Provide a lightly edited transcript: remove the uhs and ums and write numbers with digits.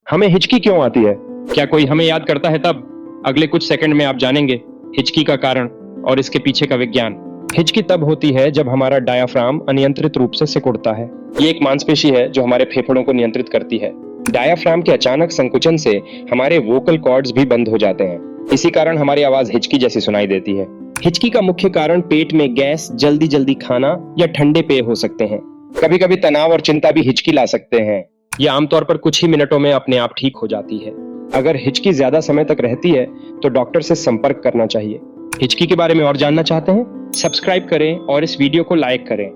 हमें हिचकी क्यों आती है? क्या कोई हमें याद करता है तब? अगले कुछ सेकंड में आप जानेंगे हिचकी का कारण और इसके पीछे का विज्ञान। हिचकी तब होती है जब हमारा डायाफ्राम अनियंत्रित रूप से सिकुड़ता है। ये एक मांसपेशी है जो हमारे फेफड़ों को नियंत्रित करती है। डायाफ्राम के अचानक संकुचन से हमारे वोकल कॉर्ड्स भी बंद हो जाते हैं। इसी कारण हमारी आवाज हिचकी जैसी सुनाई देती है। हिचकी का मुख्य कारण पेट में गैस, जल्दी जल्दी खाना या ठंडे पेय हो सकते हैं। कभी कभी तनाव और चिंता भी हिचकी ला सकते हैं। ये आमतौर पर कुछ ही मिनटों में अपने आप ठीक हो जाती है। अगर हिचकी ज्यादा समय तक रहती है तो डॉक्टर से संपर्क करना चाहिए। हिचकी के बारे में और जानना चाहते हैं? सब्सक्राइब करें और इस वीडियो को लाइक करें।